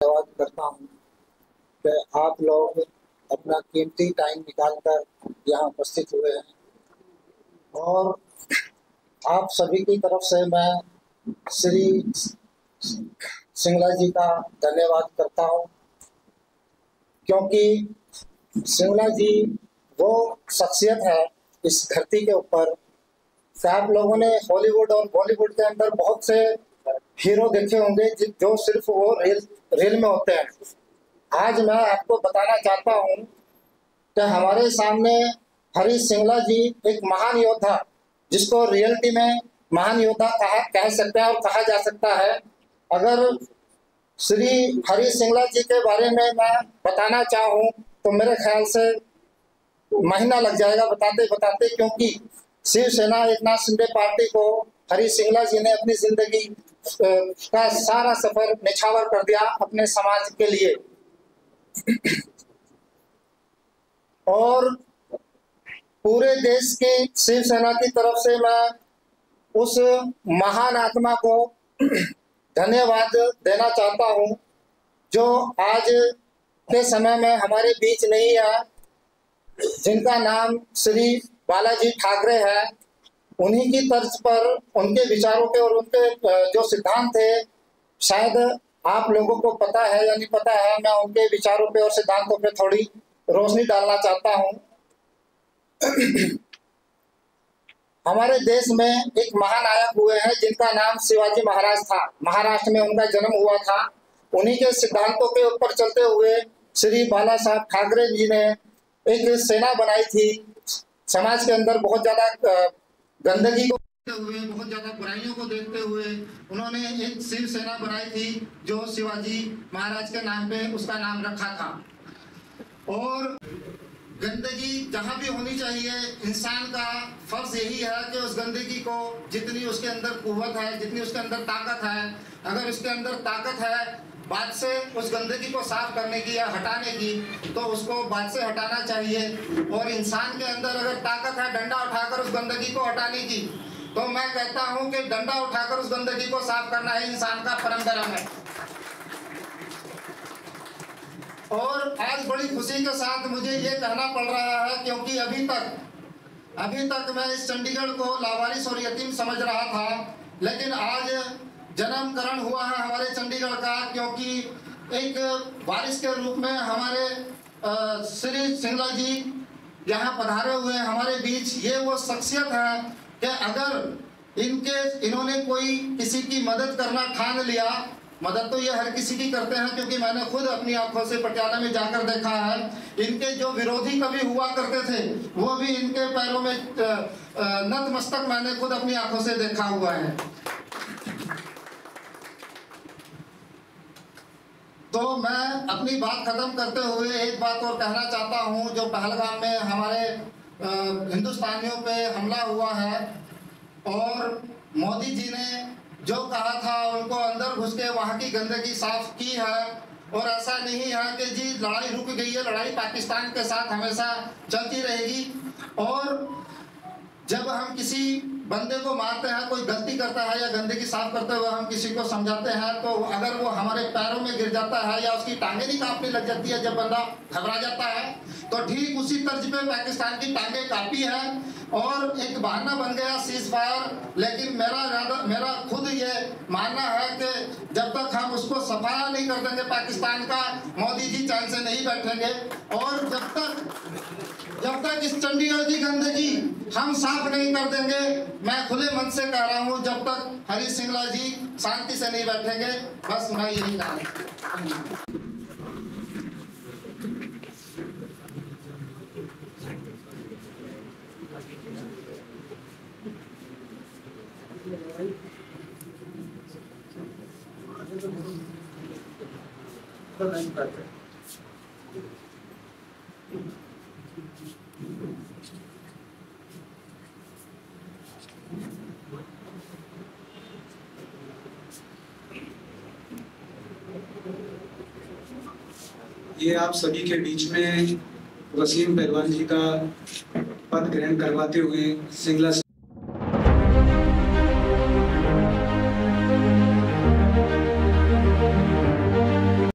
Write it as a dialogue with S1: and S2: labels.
S1: धन्यवाद करता हूँ कि आप लोग अपना कीमती टाइम निकालकर यहाँ उपस्थित हुए हैं और आप सभी की तरफ से मैं श्री सिंगला जी का धन्यवाद करता हूँ, क्योंकि सिंगला जी वो शख्सियत है इस धरती के ऊपर। आप लोगों ने हॉलीवुड और बॉलीवुड के अंदर बहुत से हीरो देखे होंगे जो सिर्फ वो रील में होते हैं। आज मैं आपको बताना चाहता हूँ कि हमारे सामने हरीश सिंगला जी एक महान योद्धा, जिसको रियलिटी में महान योद्धा कह सकते हैं और कहा जा सकता है। अगर श्री हरीश सिंगला जी के बारे में मैं बताना चाहूँ तो मेरे ख्याल से महीना लग जाएगा बताते बताते, क्योंकि शिवसेना एकनाथ शिंदे पार्टी को हरीश सिंगला जी ने अपनी जिंदगी का सारा सफर निछावर कर दिया अपने समाज के लिए। और पूरे देश की शिवसेना की तरफ से मैं उस महान आत्मा को धन्यवाद देना चाहता हूं, जो आज के समय में हमारे बीच नहीं है, जिनका नाम श्री बालाजी ठाकरे है। उन्हीं की तर्ज पर उनके विचारों के और उनके जो सिद्धांत थे, शायद आप लोगों को पता है या नहीं पता है, मैं उनके विचारों पे और सिद्धांतों पे थोड़ी रोशनी डालना चाहता हूं। हमारे देश में एक महानायक हुए हैं जिनका नाम शिवाजी महाराज था। महाराष्ट्र में उनका जन्म हुआ था। उन्हीं के सिद्धांतों के ऊपर चलते हुए श्री बाला साहब ठाकरे जी ने एक सेना बनाई थी। समाज के अंदर बहुत ज्यादा गंदगी को देखते हुए, बहुत ज्यादा बुराइयों को देखते हुए उन्होंने एक शिव सेना बनाई थी, जो शिवाजी महाराज के नाम पे उसका नाम रखा था। और गंदगी जहाँ भी होनी चाहिए, इंसान का फर्ज यही है कि उस गंदगी को, जितनी उसके अंदर कुव्वत है, जितनी उसके अंदर ताकत है, अगर उसके अंदर ताकत है बात से उस गंदगी को साफ करने की या हटाने की, तो उसको बात से हटाना चाहिए। और इंसान के अंदर अगर ताकत है डंडा उठाकर उस गंदगी को हटाने की, तो मैं कहता हूं कि डंडा उठाकर उस गंदगी को साफ करना है इंसान का परम धर्म है। और आज बड़ी खुशी के साथ मुझे ये कहना पड़ रहा है, क्योंकि अभी तक मैं इस चंडीगढ़ को लावारिस और यतीम समझ रहा था, लेकिन आज जन्मकरण हुआ है हमारे चंडीगढ़ का, क्योंकि एक वारिस के रूप में हमारे श्री सिंगला जी यहाँ पधारे हुए हैं हमारे बीच। ये वो शख्सियत है कि अगर इन्होंने कोई किसी की मदद करना ठान लिया, मदद तो ये हर किसी की करते हैं, क्योंकि मैंने खुद अपनी आंखों से पटियाला में जाकर देखा है। इनके जो विरोधी कभी हुआ करते थे, वो भी इनके पैरों में नतमस्तक मैंने खुद अपनी आंखों से देखा हुआ है। तो मैं अपनी बात खत्म करते हुए एक बात और कहना चाहता हूं, जो पहलगाम में हमारे हिंदुस्तानियों पे हमला हुआ है और मोदी जी ने जो कहा था, उनको अंदर घुस के वहाँ की गंदगी साफ की है। और ऐसा नहीं है कि जी लड़ाई रुक गई है, लड़ाई पाकिस्तान के साथ हमेशा चलती रहेगी। और जब हम किसी बंदे को मारते हैं, कोई गलती करता है या गंदगी साफ करते हुए हम किसी को समझाते हैं, तो अगर वो हमारे पैरों में गिर जाता है या उसकी टांगे नहीं कांपने लग जाती है, जब बंदा घबरा जाता है, तो ठीक उसी तर्ज पे पाकिस्तान की टांगे कांपी है। और एक बहाना बन गया सीज फायर। लेकिन मेरा खुद ये मानना है कि जब तक हम उसको सफाया नहीं कर देंगे पाकिस्तान का, मोदी जी चैन से नहीं बैठेंगे। और जब तक इस चंडीगढ़ की गंदगी हम साफ नहीं कर देंगे, मैं खुले मन से कह रहा हूँ, जब तक हरीश सिंगला जी शांति से नहीं बैठेंगे। बस मैं यही कहा।
S2: ये आप सभी के बीच में वसीम पहलवान जी का पद ग्रहण करवाते हुए सिंगला